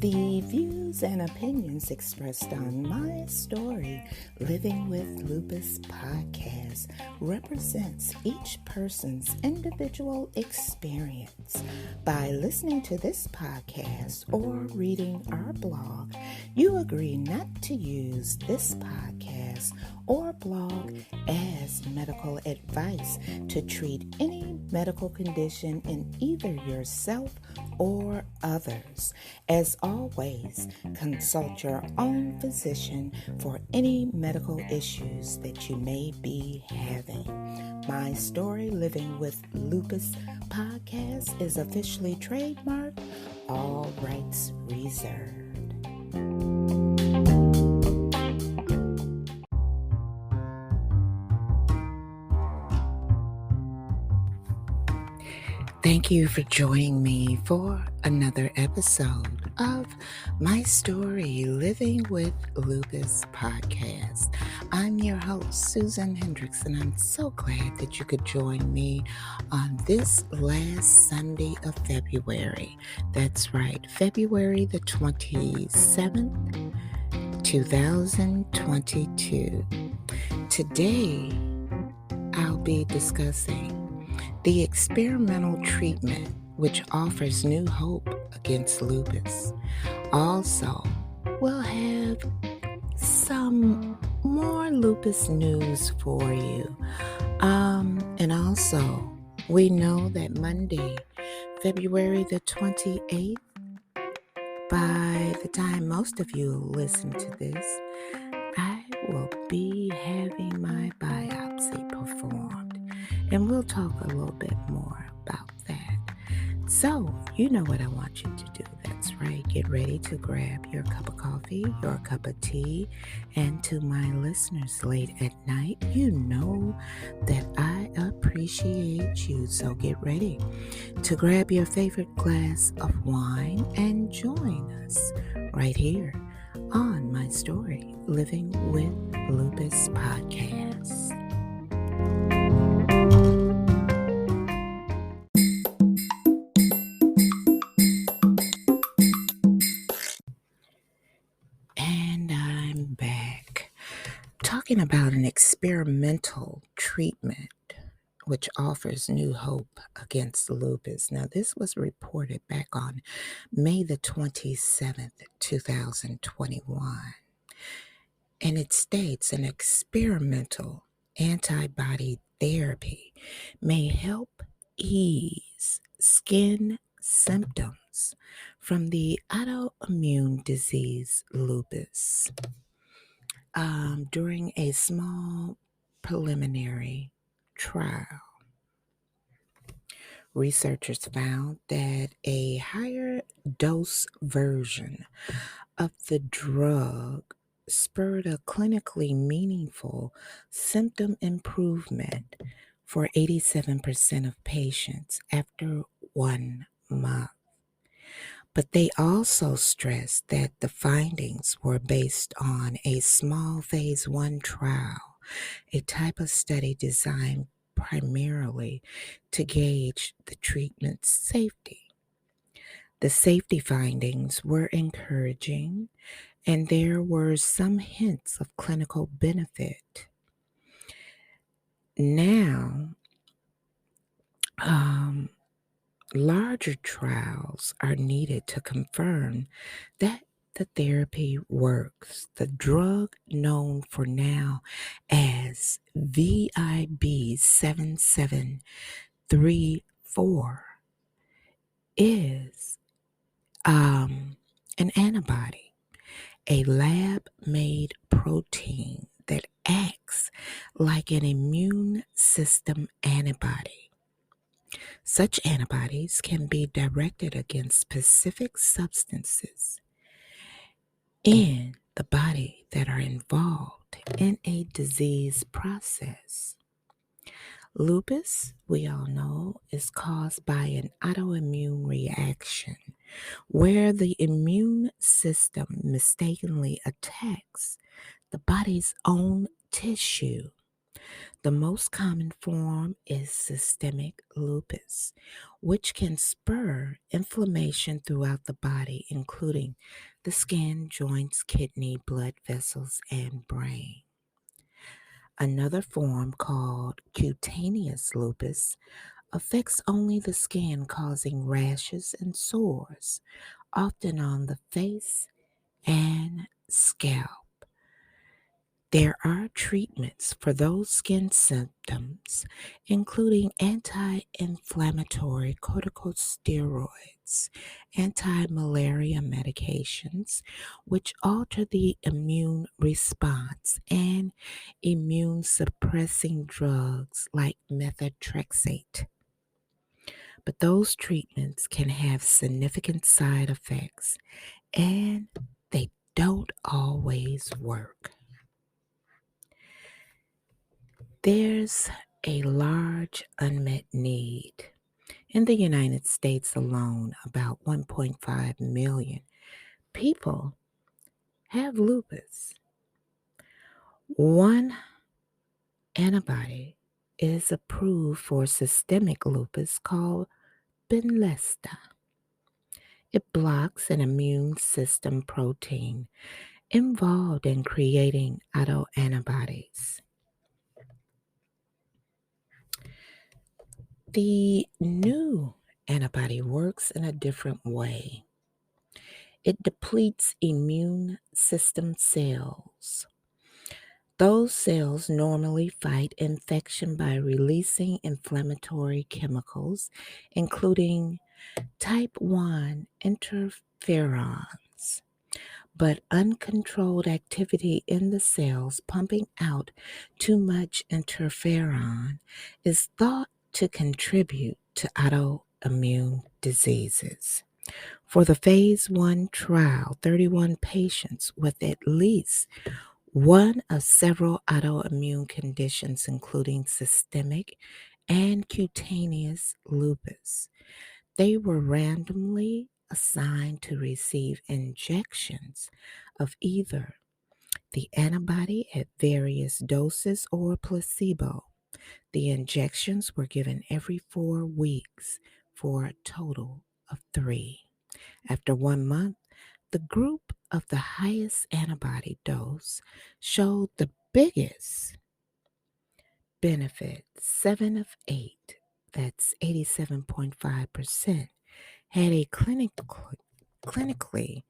The views and opinions expressed on My Story Living with Lupus podcast represents each person's individual experience. By listening to this podcast or reading our blog, you agree not to use this podcast or blog as medical advice to treat any medical condition in either yourself or others. As always, consult your own physician for any medical issues that you may be having. My Story Living with Lupus podcast is officially trademarked, all rights reserved. Thank you for joining me for another episode of My Story Living with Lupus podcast. I'm your host, Susan Hendricks, and I'm so glad that you could join me on this last Sunday of February. That's right, February the 27th, 2022. Today, I'll be discussing the experimental treatment which offers new hope against lupus. Also, we'll have some more lupus news for you. And also, we know that Monday, February the 28th, by the time most of you listen to this, I will be having my biopsy performed. And we'll talk a little bit more about that. So, you know what I want you to do. That's right. Get ready to grab your cup of coffee, your cup of tea. And to my listeners late at night, you know that I appreciate you. So get ready to grab your favorite glass of wine and join us right here on My Story Living with Lupus podcast. And I'm back talking about an experimental treatment which offers new hope against lupus. Now, this was reported back on May the 27th, 2021. And it states an experimental antibody therapy may help ease skin symptoms from the autoimmune disease lupus. During a small preliminary trial, researchers found that a higher dose version of the drug spurred a clinically meaningful symptom improvement for 87% of patients after 1 month. But they also stressed that the findings were based on a small phase 1 trial, a type of study designed primarily to gauge the treatment's safety. The safety findings were encouraging, and there were some hints of clinical benefit. Now, larger trials are needed to confirm that the therapy works. The drug known for now as VIB7734 is an antibody, a lab-made protein that acts like an immune system antibody. Such antibodies can be directed against specific substances in the body that are involved in a disease process. Lupus, we all know, is caused by an autoimmune reaction where the immune system mistakenly attacks the body's own tissue. The most common form is systemic lupus, which can spur inflammation throughout the body, including the skin, joints, kidney, blood vessels, and brain. Another form, called cutaneous lupus, affects only the skin, causing rashes and sores, often on the face and scalp. There are treatments for those skin symptoms, including anti inflammatory corticosteroids, anti malaria medications, which alter the immune response, and immune suppressing drugs like methotrexate. But those treatments can have significant side effects and they don't always work. There's a large unmet need. In the United States alone, about 1.5 million people have lupus. One antibody is approved for systemic lupus called Benlysta. It blocks an immune system protein involved in creating autoantibodies. The new antibody works in a different way. It depletes immune system cells. Those cells normally fight infection by releasing inflammatory chemicals, including type 1 interferons. But uncontrolled activity in the cells pumping out too much interferon is thought to contribute to autoimmune diseases. For the phase 1 trial, 31 patients with at least one of several autoimmune conditions, including systemic and cutaneous lupus. They were randomly assigned to receive injections of either the antibody at various doses or placebo. The injections were given every 4 weeks for a total of 3. After 1 month, the group of the highest antibody dose showed the biggest benefit. 7 of 8, that's 87.5%, had a clinically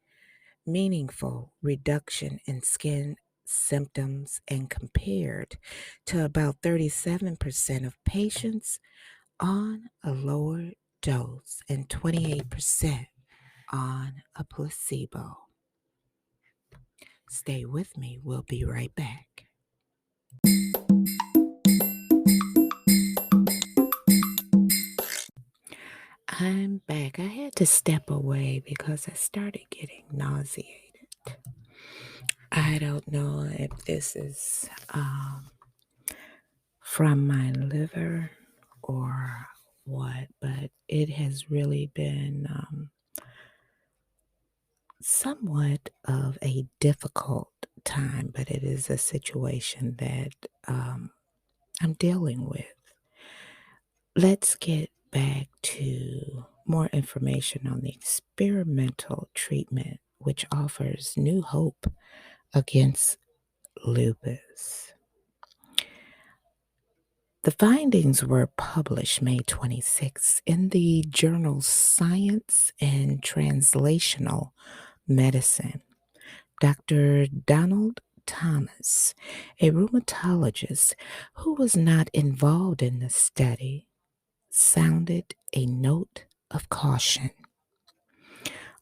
meaningful reduction in skin symptoms, and compared to about 37% of patients on a lower dose and 28% on a placebo. Stay with me. We'll be right back. I'm back. I had to step away because I started getting nauseated. I don't know if this is from my liver or what, but it has really been somewhat of a difficult time, but it is a situation that I'm dealing with. Let's get back to more information on the experimental treatment, which offers new hope against lupus. The findings were published May 26 in the journal Science and Translational Medicine. Dr. Donald Thomas, a rheumatologist who was not involved in the study, sounded a note of caution.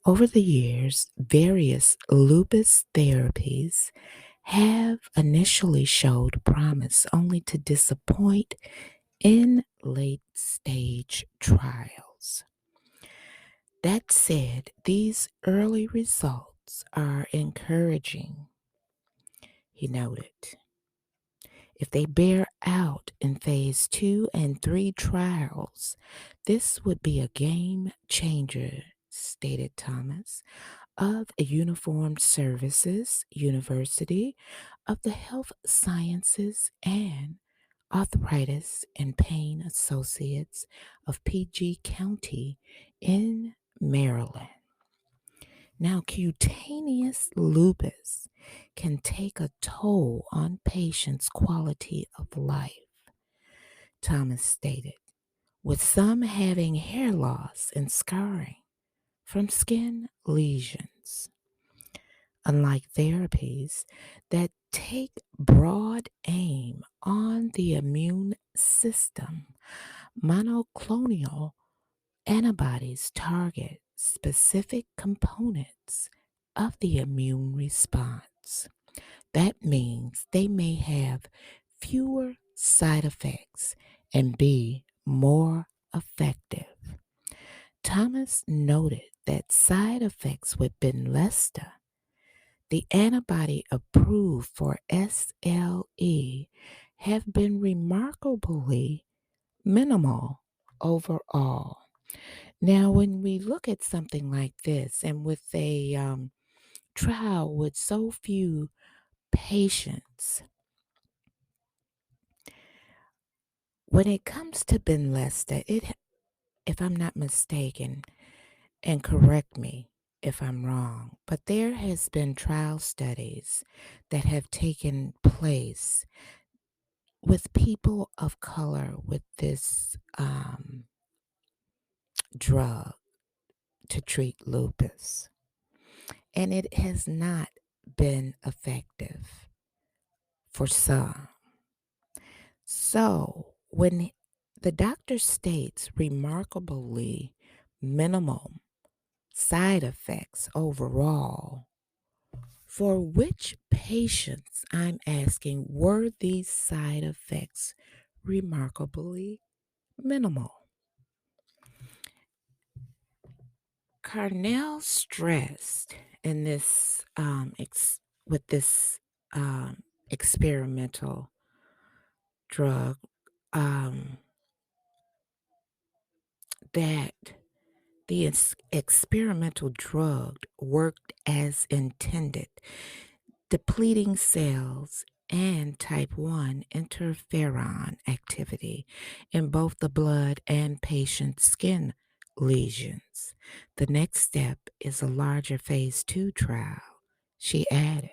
Over the years, various lupus therapies have initially showed promise only to disappoint in late stage trials. That said, these early results are encouraging, he noted. If they bear out in phase 2 and 3 trials, this would be a game changer, stated Thomas of Uniformed Services University of the Health Sciences and Arthritis and Pain Associates of PG County in Maryland. Now, cutaneous lupus can take a toll on patients' quality of life, Thomas stated, with some having hair loss and scarring from skin lesions. Unlike therapies that take broad aim on the immune system, monoclonal antibodies target specific components of the immune response. That means they may have fewer side effects and be more effective. Thomas noted that side effects with Benlysta, the antibody approved for SLE, have been remarkably minimal overall. Now, when we look at something like this, and with a trial with so few patients, when it comes to Benlysta, if I'm not mistaken, and correct me if I'm wrong, but there has been trial studies that have taken place with people of color with this drug to treat lupus, and it has not been effective for some. So when the doctor states remarkably minimal side effects overall, for which patients, I'm asking, were these side effects remarkably minimal? Carnell stressed in this with this experimental drug that the experimental drug worked as intended, depleting cells and type 1 interferon activity in both the blood and patient skin lesions. The next step is a larger phase 2 trial, she added.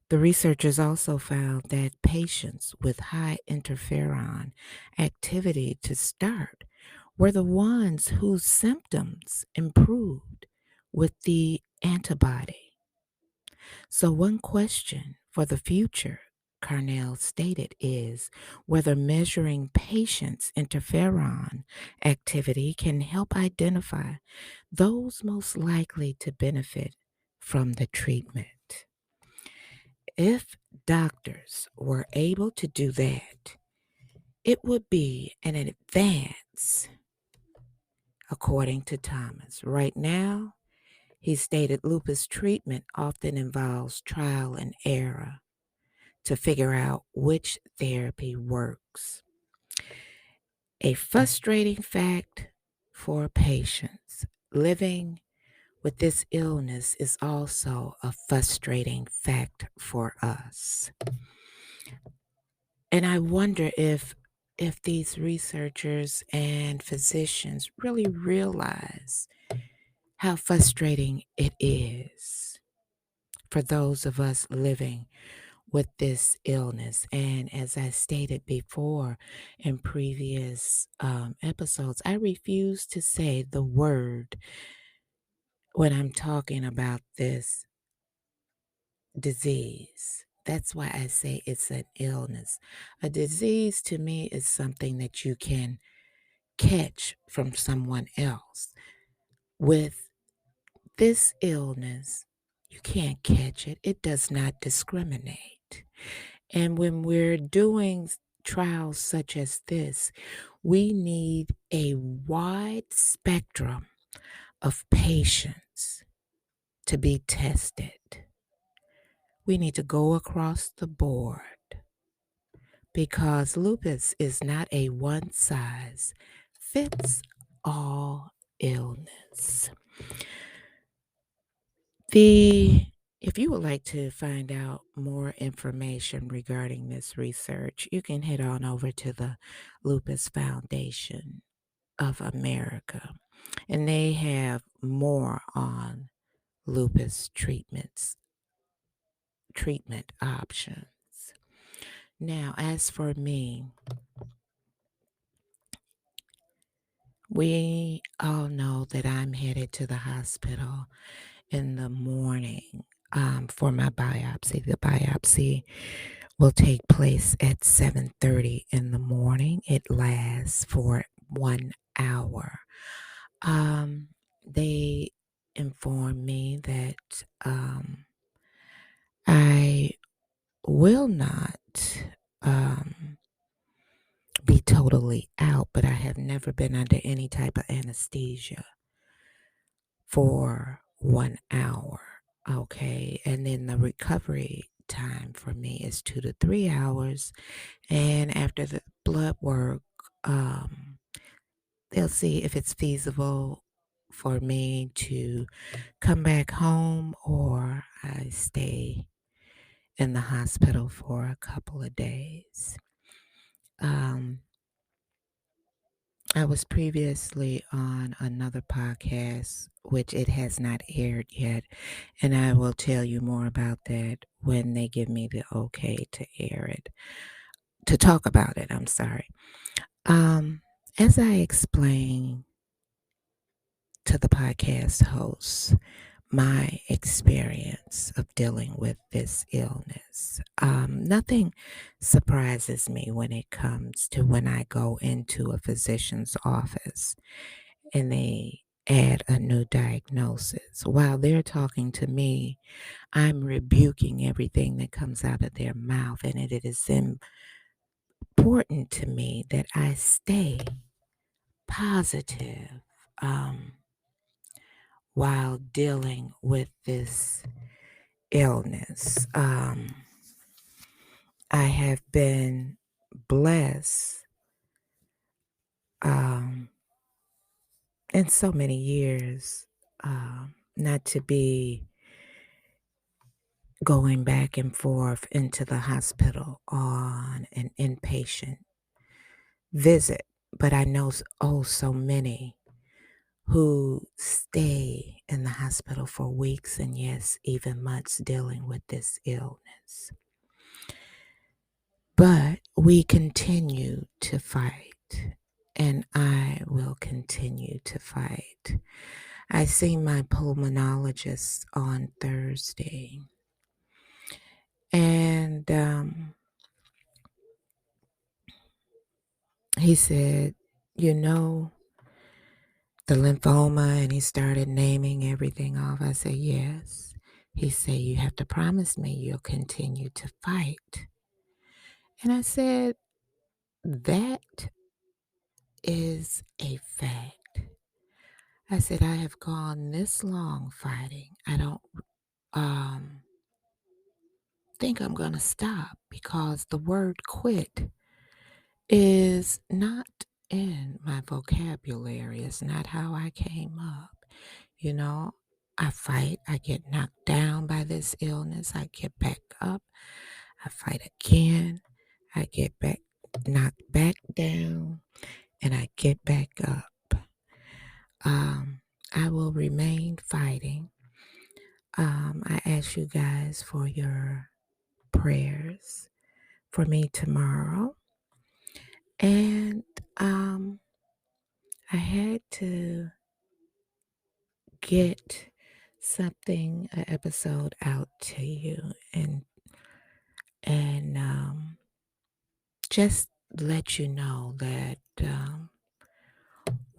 The researchers also found that patients with high interferon activity to start were the ones whose symptoms improved with the antibody. So, one question for the future, Carnell stated, is whether measuring patients' interferon activity can help identify those most likely to benefit from the treatment. If doctors were able to do that, it would be an advance, according to Thomas. Right now, he stated lupus treatment often involves trial and error to figure out which therapy works. A frustrating fact for patients living with this illness is also a frustrating fact for us. And I wonder if these researchers and physicians really realize how frustrating it is for those of us living with this illness. And as I stated before in previous episodes, I refuse to say the word when I'm talking about this disease. That's why I say it's an illness. A disease to me is something that you can catch from someone else. With this illness, you can't catch it. It does not discriminate. And when we're doing trials such as this, we need a wide spectrum of patients to be tested. We need to go across the board because lupus is not a one size fits all illness. The If you would like to find out more information regarding this research, you can head on over to the Lupus Foundation of America, and they have more on lupus treatment options. Now, as for me, we all know that I'm headed to the hospital in the morning for my biopsy. The biopsy will take place at 7:30 in the morning. It lasts for 1 hour. They inform me that I will not be totally out, but I have never been under any type of anesthesia for 1 hour. Okay. And then the recovery time for me is 2 to 3 hours. And after the blood work, they'll see if it's feasible for me to come back home or I stay in the hospital for a couple of days. I was previously on another podcast, which it has not aired yet, and I will tell you more about that when they give me the okay to air it, to talk about it. I'm sorry. As I explained to the podcast hosts, my experience of dealing with this illness. Nothing surprises me when it comes to when I go into a physician's office and they add a new diagnosis. While they're talking to me, I'm rebuking everything that comes out of their mouth, and it is important to me that I stay positive while dealing with this illness. I have been blessed in so many years not to be going back and forth into the hospital on an inpatient visit. But I know so many who stay in the hospital for weeks and yes, even months dealing with this illness. But we continue to fight, and I will continue to fight. I see my pulmonologist on Thursday, and he said, the lymphoma, and he started naming everything off. I said, yes. He said, you have to promise me you'll continue to fight. And I said, that is a fact. I said, I have gone this long fighting. I don't think I'm going to stop because the word quit is not in my vocabulary. It's not how I came up. I fight. I get knocked down by this illness. I get back up. I fight again. I get knocked back down, and I get back up. I will remain fighting. I ask you guys for your prayers for me tomorrow. And I had to get an episode out to you and just let you know that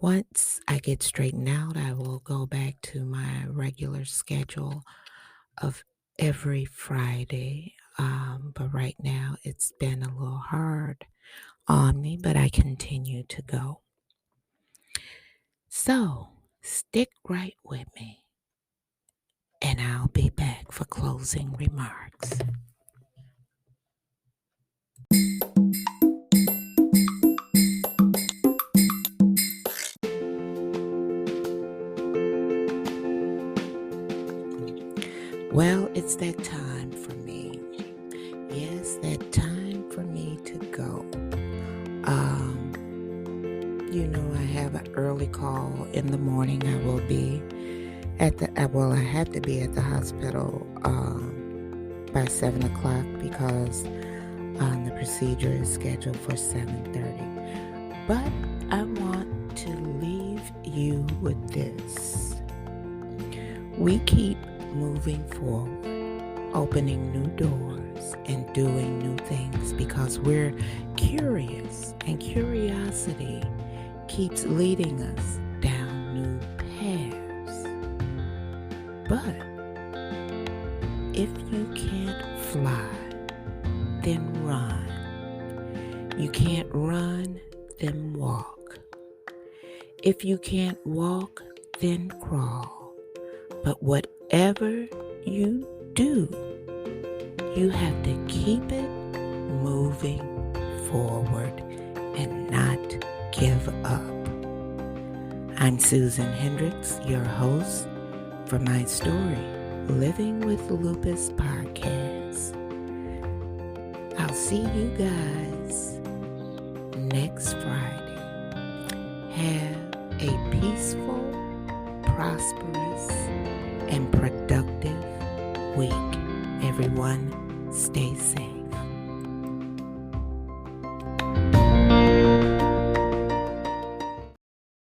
once I get straightened out, I will go back to my regular schedule of every Friday. But right now it's been a little hard on me, but I continue to go. So stick right with me, and I'll be back for closing remarks. Well, it's that time for me. Yes, that time for me to go. I have an early call in the morning. I will be I had to be at the hospital by 7 o'clock because the procedure is scheduled for 7:30. But I want to leave you with this. We keep moving forward, opening new doors and doing new things because we're curious, and curiosity keeps leading us down new paths. But if you can't fly, then run. You can't run, then walk. If you can't walk, then crawl. But whatever you do, you have to keep it moving forward and not give up. I'm Susan Hendricks, your host for my story, Living with Lupus podcast. I'll see you guys next Friday. Have a peaceful, prosperous, and productive week. Everyone, stay safe.